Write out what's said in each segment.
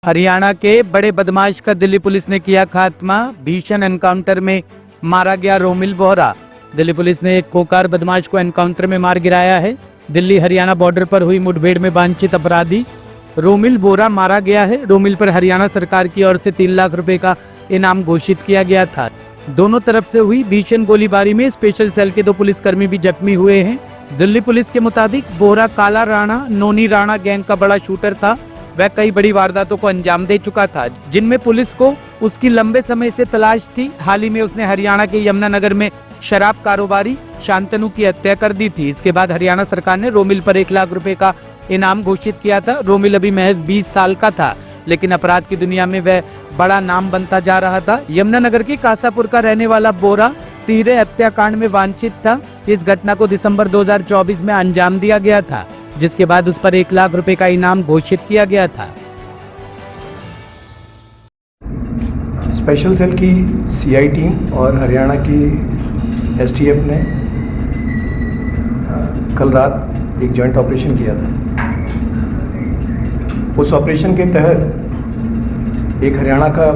हरियाणा के बड़े बदमाश का दिल्ली पुलिस ने किया खात्मा। भीषण एनकाउंटर में मारा गया रोमिल बोहरा। दिल्ली पुलिस ने एक कोकार बदमाश को एनकाउंटर में मार गिराया है। दिल्ली हरियाणा बॉर्डर पर हुई मुठभेड़ में वांछित अपराधी रोमिल बोहरा मारा गया है। रोमिल पर हरियाणा सरकार की ओर से 3 लाख रुपए का इनाम घोषित किया गया था। दोनों तरफ से हुई भीषण गोलीबारी में स्पेशल सेल के 2 पुलिसकर्मी भी जख्मी हुए हैं। दिल्ली पुलिस के मुताबिक बोहरा काला राणा नोनी राणा गैंग का बड़ा शूटर था। वह कई बड़ी वारदातों को अंजाम दे चुका था, जिनमें पुलिस को उसकी लंबे समय से तलाश थी। हाल ही में उसने हरियाणा के यमुनानगर में शराब कारोबारी शांतनु की हत्या कर दी थी। इसके बाद हरियाणा सरकार ने रोमिल पर 1 लाख रुपए का इनाम घोषित किया था। रोमिल अभी महज 20 साल का था, लेकिन अपराध की दुनिया में वह बड़ा नाम बनता जा रहा था। यमुनानगर की कासापुर का रहने वाला बोहरा तीरे हत्याकांड में वांछित था। इस घटना को दिसंबर 2024 में अंजाम दिया गया था, जिसके बाद उस पर 1 लाख रुपए का इनाम घोषित किया गया था। स्पेशल सेल की सीआई टीम और हरियाणा की एसटीएफ ने कल रात एक जॉइंट ऑपरेशन किया था। उस ऑपरेशन के तहत एक हरियाणा का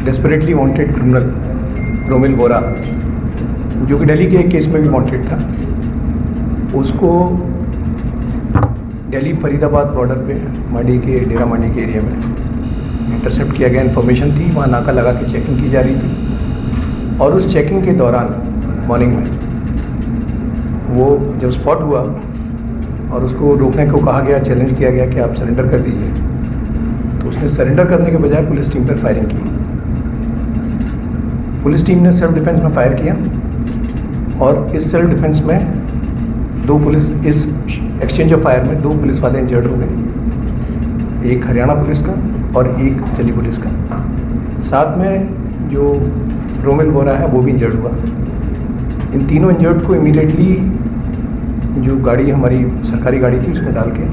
desperately wanted criminal Romil Bohra, जो कि दिल्ली के एक केस में भी वांटेड था, उसको दिल्ली फरीदाबाद बॉर्डर पे मांडी के डेरा मांडी के एरिया में इंटरसेप्ट किया गया। इन्फॉर्मेशन थी, वहाँ नाका लगा के चेकिंग की जा रही थी और उस चेकिंग के दौरान मॉर्निंग में वो जब स्पॉट हुआ और उसको रोकने को कहा गया, चैलेंज किया गया कि आप सरेंडर कर दीजिए, तो उसने सरेंडर करने के बजाय पुलिस टीम पर फायरिंग की। पुलिस टीम ने सेल्फ डिफेंस में फायर किया और इस सेल्फ डिफेंस में इस एक्सचेंज ऑफ फायर में 2 पुलिस वाले इंजर्ड हो गए, एक हरियाणा पुलिस का और एक दिल्ली पुलिस का। साथ में जो रोमिल बोहरा है वो भी इंजर्ड हुआ। इन तीनों इंजर्ड को इमीडिएटली जो गाड़ी हमारी सरकारी गाड़ी थी उसमें डाल के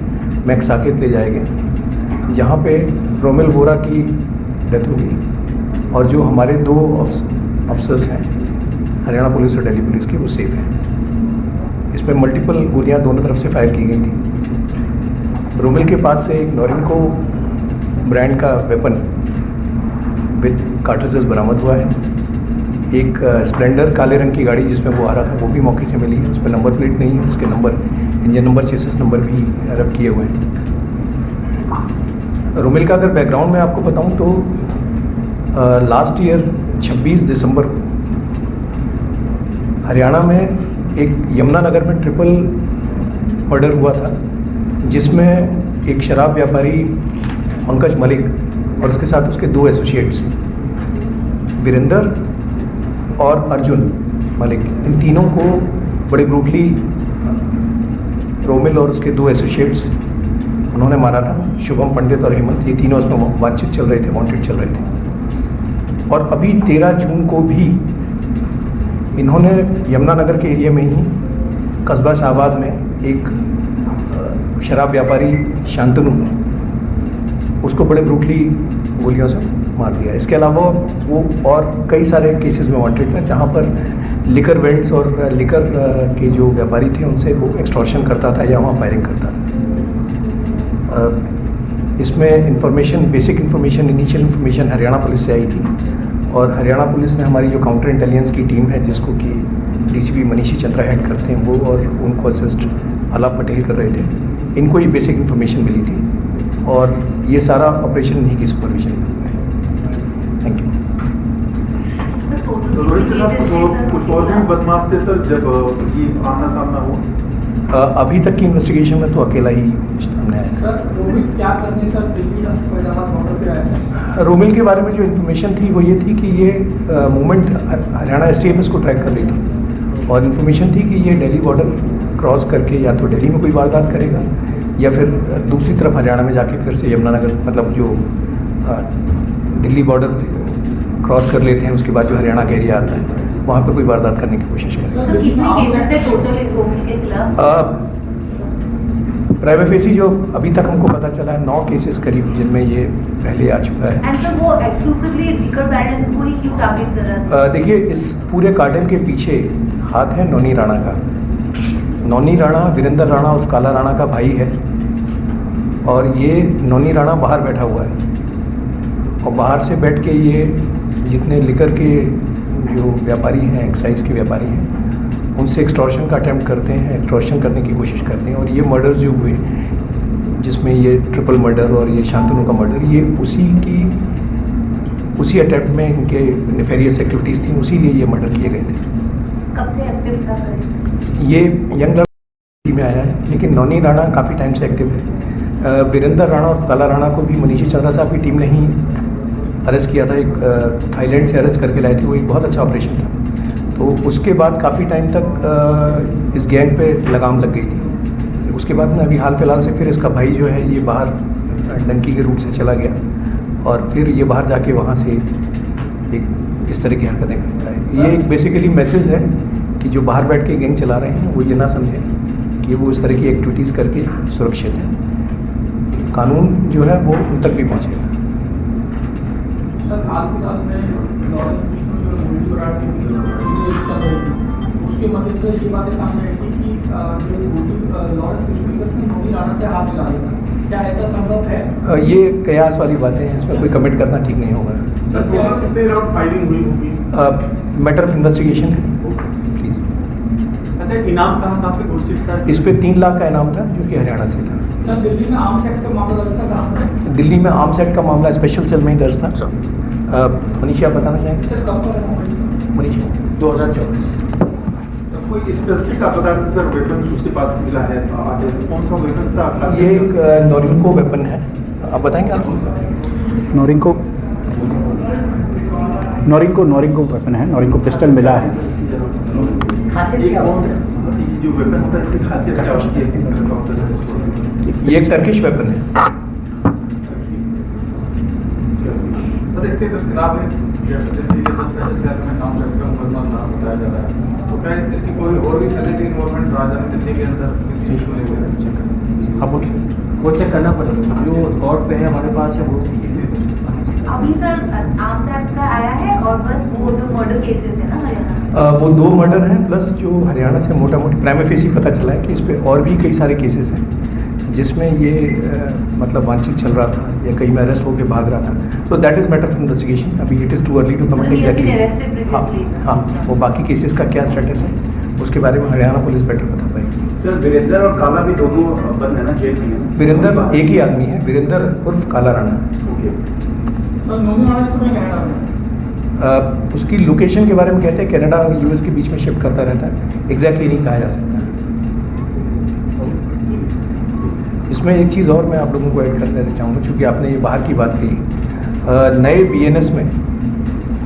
मैक्स साकेत ले जाए गए, जहाँ पे रोमिल बोहरा की डेथ हो गई और जो हमारे 2 ऑफिसर्स हैं हरियाणा पुलिस और दिल्ली पुलिस की, वो सेफ हैं। इसमें मल्टीपल गोलियां दोनों तरफ से फायर की गई थी। रोमिल के पास से एक नोरिंको ब्रांड का वेपन विद कार्ट्रिजेस बरामद हुआ है। एक स्प्लेंडर काले रंग की गाड़ी जिसमें वो आ रहा था, वो भी मौके से मिली है। उस पर नंबर प्लेट नहीं है, उसके number, engine number, chassis number भी रब किए हुए हैं। रोमिल का अगर बैकग्राउंड में आपको बताऊं तो लास्ट ईयर 26 दिसंबर हरियाणा में एक यमुनानगर में ट्रिपल मर्डर हुआ था, जिसमें एक शराब व्यापारी पंकज मलिक और उसके साथ उसके 2 एसोसिएट्स वीरेंद्र और अर्जुन मलिक, इन तीनों को बड़े ब्रूटली रोमिल और उसके 2 एसोसिएट्स उन्होंने मारा था। शुभम पंडित और हेमंत, ये तीनों उसमें वांछित चल रहे थे, वांटेड चल रहे थे। और अभी 13 जून को भी इन्होंने यमुनानगर के एरिया में ही कस्बा शाहबाद में एक शराब व्यापारी शांतनु, उसको बड़े ब्रूटली गोलियों से मार दिया। इसके अलावा वो और कई सारे केसेस में वांटेड थे, जहाँ पर लिकर वेंट्स और लिकर के जो व्यापारी थे उनसे वो एक्सटॉर्शन करता था या वहाँ फायरिंग करता था। इसमें information, basic information, initial information Haryana police से आई थी और हरियाणा पुलिस ने हमारी जो काउंटर इंटेलिजेंस की टीम है, जिसको कि डीसीपी मनीषी चंद्रा हेड करते हैं, वो और उनको असिस्ट अलाप पटेल कर रहे थे, इनको ये बेसिक इंफॉर्मेशन मिली थी और ये सारा ऑपरेशन इन्हीं की सुपरविजन में है। Thank you. रोहित के साथ कुछ और भी बदमाश थे सर जब ये आमना सामना हुआ? अभी तक की इन्वेस्टिगेशन में तो अकेला ही सामने आया। सर रोमिल क्या करने सर बॉर्डर पे आया? रोमिल के बारे में जो इन्फॉर्मेशन थी वो ये थी कि ये मूवमेंट हरियाणा एसटीएफ इसको ट्रैक कर रही थी और इन्फॉर्मेशन थी कि ये दिल्ली बॉर्डर क्रॉस करके या तो दिल्ली में कोई वारदात करेगा या फिर दूसरी तरफ हरियाणा में जाके फिर से यमुनानगर, मतलब जो दिल्ली बॉर्डर क्रॉस कर लेते हैं, उसके बाद जो हरियाणा का एरिया आता है वहाँ पे कोई वारदात करने की कोशिश करेगा। प्राइवेट फेसी जो अभी तक हमको पता चला है 9 केसेस करीब, जिनमें ये पहले आ चुका है। वो एक्सक्लूसिवली लिकर बैलेंस को ही क्यों टारगेट कर रहा है? देखिए, इस पूरे कार्टेल के पीछे हाथ है नोनी राणा का। नोनी राणा वीरेंद्र राणा उर्फ काला राणा का भाई है और ये नौनी राणा बाहर बैठा हुआ है और बाहर से बैठ के ये जितने लिकर के जो व्यापारी हैं, एक्साइज के व्यापारी हैं, उनसे एक्सटॉर्शन का अटेम्प्ट करते हैं, एक्सटॉर्शन करने की कोशिश करते हैं। और ये मर्डर्स जो हुए, जिसमें ये ट्रिपल मर्डर और ये शांतनु का मर्डर, ये उसी अटेम्प्ट में इनके नेफेरियस एक्टिविटीज़ थी, उसी लिए ये मर्डर किए गए थे। कब से एक्टिव था सर? ये यंग लड़की में आया है, लेकिन नौनी राणा काफ़ी टाइम से एक्टिव है। वीरेंद्र राणा और काला राणा को भी मनीषी चंद्रा साहब की टीम ने ही अरेस्ट किया था। एक थाईलैंड से अरेस्ट करके लाए थे, वो एक बहुत अच्छा ऑपरेशन था। तो उसके बाद काफ़ी टाइम तक इस गैंग पे लगाम लग गई थी। उसके बाद में अभी हाल फिलहाल से फिर इसका भाई जो है ये बाहर डंकी के रूट से चला गया और फिर ये बाहर जाके वहाँ से एक इस तरह की हरकतें करता है। ये एक बेसिकली मैसेज है कि जो बाहर बैठ के गैंग चला रहे हैं वो ये ना समझें कि वो इस तरह की एक्टिविटीज़ करके सुरक्षित है। कानून जो है वो उन तक भी पहुँचेगा। सर हाल फिलहाल में लॉरेंस कृष्ण जो मूवी बराड़ की चल रही थी, उसके मध्य से ये बातें सामने आई थी कि जो लॉरेंस कृष्ण नौनी राणा से हाथ मिला रहा था, क्या ऐसा संभव है? ये कयास वाली बातें हैं, इसमें कोई कमेंट करना ठीक नहीं होगा। सर टोटल कितने राउंड फायरिंग हुई होगी? मैटर ऑफ इन्वेस्टिगेशन है, प्लीज़। अच्छा, इनाम कहाँ से घोषित था? इस पे 3 लाख का इनाम था जो कि हरियाणा से था। सर दिल्ली में आर्म्स एक्ट का मामला दर्ज था कहाँ पर? दिल्ली में आर्म्स एक्ट का मामला स्पेशल सेल में ही दर्ज था। मनीषा आप बताना चाहेंगे? सर कब पर? मनीषा 2024। कोई स्पेसिफिक आप बता सर वेपन उसके पास मिला है, आगे कौन सा वेपन था? ये एक नोरिंको वेपन है, आप बताएंगे? आप नोरिंको वेपन है, नोरिंको पिस्टल मिला है। जो वेपन होता है इसकी खासियत क्या होती है, किस तरह का होता है? ये एक टर्किश वेपन है। सर इसके जो खिलाफ है शहर में काम करके मुकदमा बताया जा रहा है, तो क्या इसकी कोई और भी फैसिलिटी इन्वॉल्वमेंट राजधानी दिल्ली के अंदर किस चीज़ को लेकर? आप बोलिए। वो चेक करना पड़ेगा, जो रिकॉर्ड पे है हमारे पास है वो। अभी सर आर्म्स एक्ट का आया है और बस वो जो मर्डर केसेस है ना हरियाणा, वो 2 मर्डर हैं प्लस जो हरियाणा से मोटा मोटी प्राइमा फेसी पता चला है कि इस पे और भी कई सारे केसेस हैं जिसमें ये मतलब वांछित चल रहा था या कहीं में अरेस्ट होकर भाग रहा था। तो that is matter of investigation. अभी it is too early to comment exactly. हाँ, वो बाकी केसेस का क्या स्टेटस है उसके बारे में हरियाणा पुलिस बेटर बता पाएगी। सर वीरेंद्र और काला भी दोनों बंद है ना जेल में? वीरेंद्र एक ही आदमी है, वीरेंद्र उर्फ काला राणा। सर नौनी राणा इस समय कनाडा में? उसकी लोकेशन के बारे में कहते हैं कनाडा और यूएस के बीच में शिफ्ट करता रहता है, एग्जैक्टली नहीं कहा जा सकता। इसमें एक चीज़ और मैं आप लोगों को ऐड कर देना चाहूँगा, चूँकि आपने ये बाहर की बात कही। नए बीएनएस में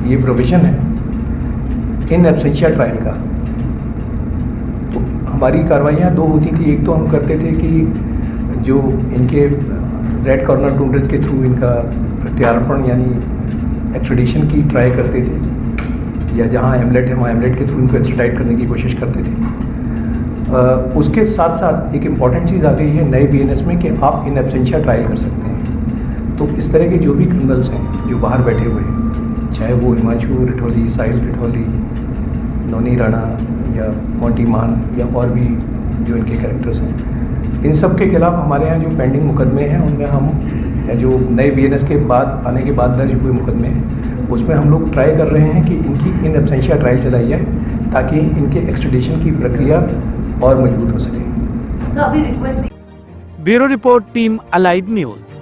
ये प्रोविज़न है इन एब्सेंशिया ट्रायल का। तो हमारी कार्रवाइयाँ 2 होती थी। एक तो हम करते थे कि जो इनके रेड कॉर्नर टूंड्रेज के थ्रू इनका प्रत्यार्पण यानी एक्स्ट्रेडिशन की ट्राई करते थे, या जहाँ एमलेट है वहाँ एमलेट के थ्रू इनको एक्स्ट्राडाइट करने की कोशिश करते थे। उसके साथ साथ एक इम्पॉर्टेंट चीज़ आ गई है नए बीएनएस में कि आप इन एब्सेंशिया ट्रायल कर सकते हैं। तो इस तरह के जो भी क्रिमिनल्स हैं जो बाहर बैठे हुए हैं, चाहे वो हिमांशु रिठौली, साहिल रिठौली, नौनी राणा या मोंटी मान या और भी जो इनके कैरेक्टर्स हैं, इन सब के खिलाफ हमारे यहाँ जो पेंडिंग मुकदमे हैं उनमें हम जो नए बीएनएस के बाद आने के बाद दर्ज हुए मुकदमे हैं उसमें हम लोग ट्राई कर रहे हैं कि इनकी इन एब्सेंशिया ट्रायल चलाई जाए ताकि इनके एक्स्ट्रेडिशन की प्रक्रिया और मजबूत हो सके। तो अभी request bureau report, team allied news.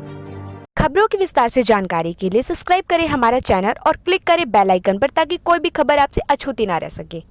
खबरों की विस्तार से जानकारी के लिए सब्सक्राइब करें हमारा चैनल और क्लिक करें बेल आइकन पर ताकि कोई भी खबर आपसे अछूती ना रह सके।